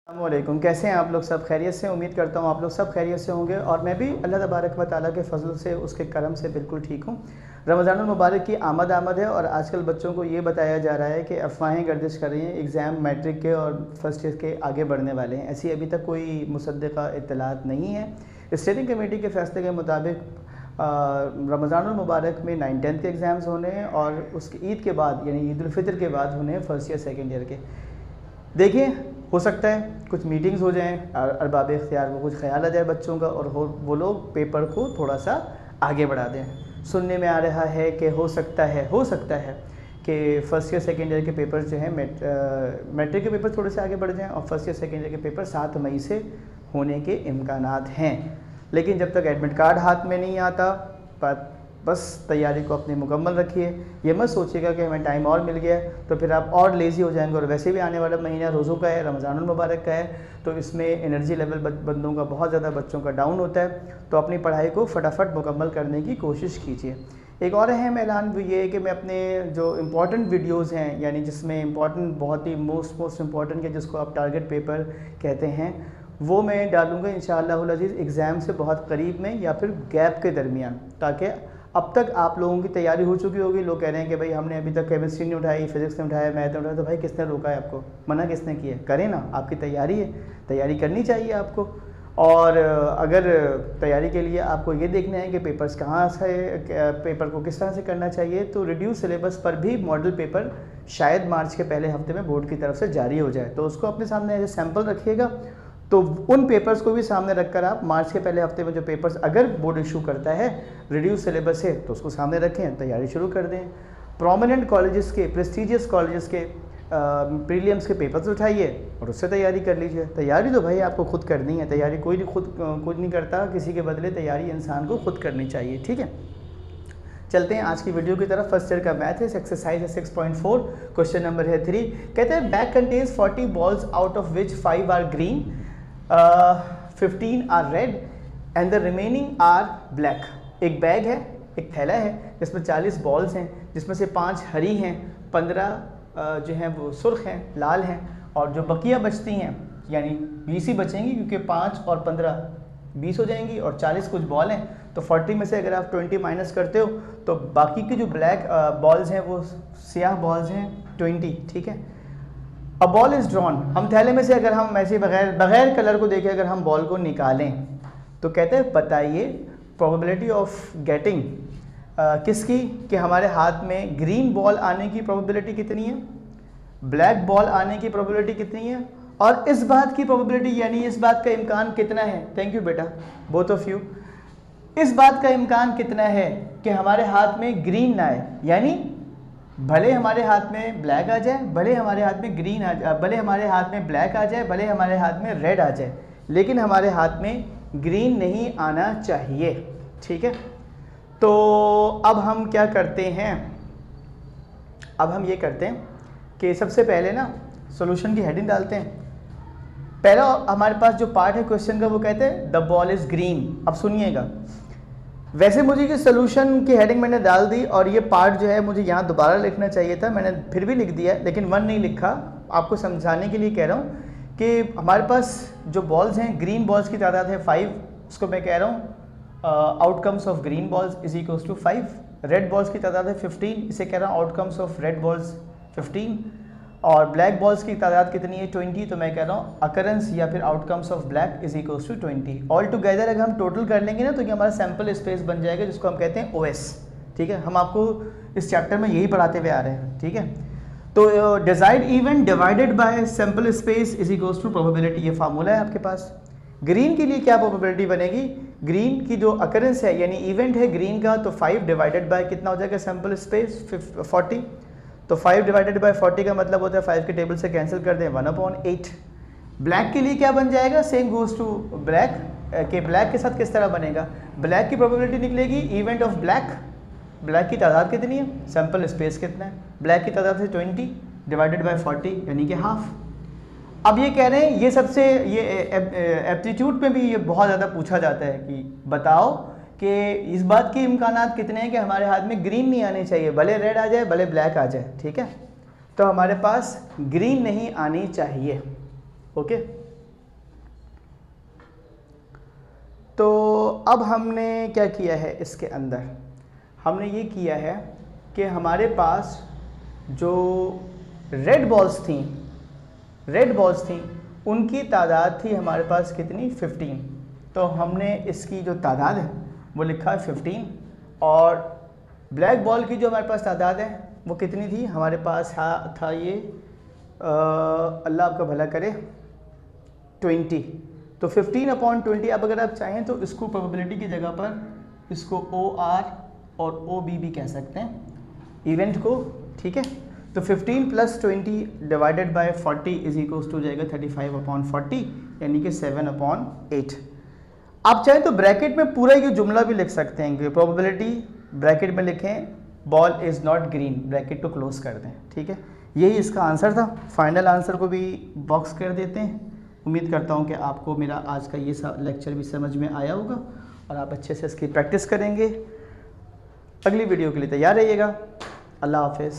अस्सलामुअलैकुम, कैसे हैं आप लोग? सब खैरियत से? उम्मीद करता हूँ आप लोग सब खैरियत से होंगे और मैं भी अल्लाह तबारक व तआला के फजल से, उसके करम से बिल्कुल ठीक हूँ। रमज़ानुल मुबारक की आमद है और आजकल बच्चों को ये बताया जा रहा है कि अफवाहें गर्दिश कर रही हैं एग्ज़ाम मैट्रिक के और फर्स्ट ईयर के आगे बढ़ने वाले हैं। ऐसी अभी तक कोई मुसद्दिक़ा इत्तलात नहीं है। स्टेयरिंग कमेटी के फ़ैसले के मुताबिक रमज़ानुल मुबारक में 9-10 के एग्ज़ाम्स होने हैं और उसके ईद के बाद यानी ईद उल फ़ितर के बाद होने हैं फर्स्ट ईयर सेकेंड ईयर के। देखिए, हो सकता है कुछ मीटिंग्स हो जाएं, अरबाब इख्तियार को कुछ ख्याल आ जाए बच्चों का और वो लोग पेपर को थोड़ा सा आगे बढ़ा दें। सुनने में आ रहा है कि हो सकता है कि फ़र्स्ट ईयर सेकेंड ईयर के पेपर जो हैं मैट्रिक के पेपर थोड़े से आगे बढ़ जाएं और फर्स्ट ईयर सेकेंड ईयर के पेपर 7 मई से होने के इम्कानात हैं। लेकिन जब तक एडमिट कार्ड हाथ में नहीं आता बस तैयारी को अपनी मुकम्मल रखिए। ये मत सोचिएगा कि हमें टाइम और मिल गया तो फिर आप और लेज़ी हो जाएंगे। और वैसे भी आने वाला महीना रोज़ों का है, रमज़ानुल मुबारक का है, तो इसमें एनर्जी लेवल बंदों का बहुत ज़्यादा बच्चों का डाउन होता है। तो अपनी पढ़ाई को फटाफट मुकम्मल करने की कोशिश कीजिए। एक और अहम ऐलान भी ये है कि मैं अपने जो इम्पॉर्टेंट वीडियोज़ हैं, यानी जिसमें इम्पॉर्टेंट बहुत ही मोस्ट इम्पॉर्टेंट के जिसको आप टारगेट पेपर कहते हैं, वो मैं डालूँगा इंशाअल्लाहुल अज़ीज़ एग्ज़ाम से बहुत करीब में या फिर गैप के दरमियान, ताकि अब तक आप लोगों की तैयारी हो चुकी होगी। लोग कह रहे हैं कि भाई हमने अभी तक केमिस्ट्री नहीं उठाई, फिज़िक्स नहीं उठाया, मैथ नहीं उठाया, तो भाई किसने रोका है आपको? मना किसने किया? करें ना, आपकी तैयारी है, तैयारी करनी चाहिए आपको। और अगर तैयारी के लिए आपको ये देखना है कि पेपर्स कहाँ से, पेपर को किस तरह से करना चाहिए, तो रिड्यूस सिलेबस पर भी मॉडल पेपर शायद मार्च के पहले हफ्ते में बोर्ड की तरफ से जारी हो जाए, तो उसको अपने सामने एज सैम्पल रखिएगा। तो उन पेपर्स को भी सामने रखकर आप मार्च के पहले हफ्ते में जो पेपर्स अगर बोर्ड इशू करता है रिड्यूस सिलेबस है तो उसको सामने रखें, तैयारी शुरू कर दें। प्रोमिनेंट कॉलेजेस के, प्रेस्टीजियस कॉलेजेस के प्रीलिम्स के पेपर्स उठाइए और उससे तैयारी कर लीजिए। तैयारी तो भाई आपको खुद करनी है, तैयारी कोई नहीं खुद नहीं करता किसी के बदले, तैयारी इंसान को खुद करनी चाहिए। ठीक है, चलते हैं आज की वीडियो की तरफ। फर्स्ट ईयर का मैथ है, एक्सरसाइज है 6.4, क्वेश्चन नंबर है 3। कहते हैं bag contains 40 balls out of which 5 are green, 15 are red and the remaining are black. एक बैग है, एक थैला है जिसमें 40 बॉल्स हैं, जिसमें से 5 हरी हैं, 15 जो हैं वो सुर्ख हैं, लाल हैं, और जो बकिया बचती हैं यानी 20 ही बचेंगी क्योंकि 5 और 15 20 हो जाएंगी और 40 कुछ बॉल हैं। तो 40 में से अगर आप 20 माइनस करते हो तो बाकी के जो ब्लैक बॉल्स हैं वो सियाह बॉल्स हैं 20। ठीक है, अ बॉल इज़ ड्रॉन। हम थैले में से अगर हम ऐसे बगैर कलर को देखें अगर हम बॉल को निकालें तो कहते हैं बताइए प्रोबेबिलिटी ऑफ गेटिंग किसकी, कि हमारे हाथ में ग्रीन बॉल आने की प्रोबेबिलिटी कितनी है, ब्लैक बॉल आने की प्रोबेबिलिटी कितनी है, और इस बात की प्रोबेबिलिटी यानी इस बात का इम्कान कितना है, थैंक यू बेटा बोथ ऑफ यू, इस बात का इम्कान कितना है कि हमारे हाथ में ग्रीन ना आए, यानी भले हमारे हाथ में ब्लैक आ जाए, भले हमारे हाथ में ग्रीन आ जाए, भले हमारे हाथ में ब्लैक आ जाए, भले हमारे हाथ में रेड आ जाए, लेकिन हमारे हाथ में ग्रीन नहीं आना चाहिए। ठीक है, तो अब हम क्या करते हैं, अब हम ये करते हैं कि सबसे पहले ना सॉल्यूशन की हेडिंग डालते हैं। पहला हमारे पास जो पार्ट है क्वेश्चन का वो कहते हैं द बॉल इज़ ग्रीन। अब सुनिएगा, वैसे मुझे ये सोल्यूशन की हेडिंग मैंने डाल दी और ये पार्ट जो है मुझे यहाँ दोबारा लिखना चाहिए था, मैंने फिर भी लिख दिया, लेकिन 1 नहीं लिखा। आपको समझाने के लिए कह रहा हूँ कि हमारे पास जो बॉल्स हैं, ग्रीन बॉल्स की तादाद है 5, उसको मैं कह रहा हूँ outcomes of green balls is equals to 5। Red balls की तादाद है 15, इसे कह रहा हूँ आउटकम्स ऑफ रेड बॉल्स 15। और ब्लैक बॉल्स की तादाद कितनी है 20, तो मैं कह रहा हूँ अकरेंस या फिर outcomes of black is equals to 20। All together अगर हम टोटल कर लेंगे ना तो ये हमारा सैम्पल स्पेस बन जाएगा जिसको हम कहते हैं OS। ठीक है, हम आपको इस चैप्टर में यही पढ़ाते हुए आ रहे हैं। ठीक है, तो desired event divided by sample space is equals to probability, ये फार्मूला है आपके पास। ग्रीन के लिए क्या प्रोबेबिलिटी बनेगी, ग्रीन की जो अकरेंस है यानी इवेंट है ग्रीन का, तो 5 डिवाइडेड बाय कितना हो जाएगा सैम्पल स्पेस 40। तो 5 डिवाइडेड बाय 40 का मतलब होता है 5 के टेबल से कैंसिल कर दें 1/8। ब्लैक के लिए क्या बन जाएगा, सेम गोज टू ब्लैक, के ब्लैक के साथ किस तरह बनेगा, ब्लैक की प्रोबेबिलिटी निकलेगी इवेंट ऑफ ब्लैक, ब्लैक की तादाद कितनी है, सैम्पल स्पेस कितना है, ब्लैक की तादाद है 20 डिवाइडेड बाय 40 यानी कि हाफ। अब ये कह रहे हैं ये सबसे ये एप्टीट्यूड में भी ये बहुत ज़्यादा पूछा जाता है कि बताओ कि इस बात के इम्कानात कितने हैं कि हमारे हाथ में ग्रीन नहीं आने चाहिए, भले रेड आ जाए भले ब्लैक आ जाए। ठीक है, तो हमारे पास ग्रीन नहीं आनी चाहिए। ओके, तो अब हमने क्या किया है इसके अंदर, हमने ये किया है कि हमारे पास जो रेड बॉल्स थी उनकी तादाद थी हमारे पास कितनी, 15। तो हमने इसकी जो तादाद है वो लिखा है 15, और ब्लैक बॉल की जो हमारे पास तादाद है वो कितनी थी, हमारे पास था ये अल्लाह आपका भला करे 20। तो 15/20, अब अगर आप चाहें तो इसको प्रोबेबिलिटी की जगह पर इसको OR और OB भी कह सकते हैं इवेंट को, ठीक है। तो 15 + 20 divided by 40 is equals to जाएगा 35/40, यानी कि 7/8। आप चाहें तो ब्रैकेट में पूरा ये जुमला भी लिख सकते हैं कि प्रोबेबिलिटी ब्रैकेट में लिखें ball is not green, bracket को क्लोज कर दें, ठीक है। यही इसका आंसर था। फाइनल आंसर को भी बॉक्स कर देते हैं। उम्मीद करता हूँ कि आपको मेरा आज का ये लेक्चर भी समझ में आया होगा और आप अच्छे से इसकी प्रैक्टिस करेंगे। अगली वीडियो के लिए तैयार रहिएगा। अल्लाह हाफिज़।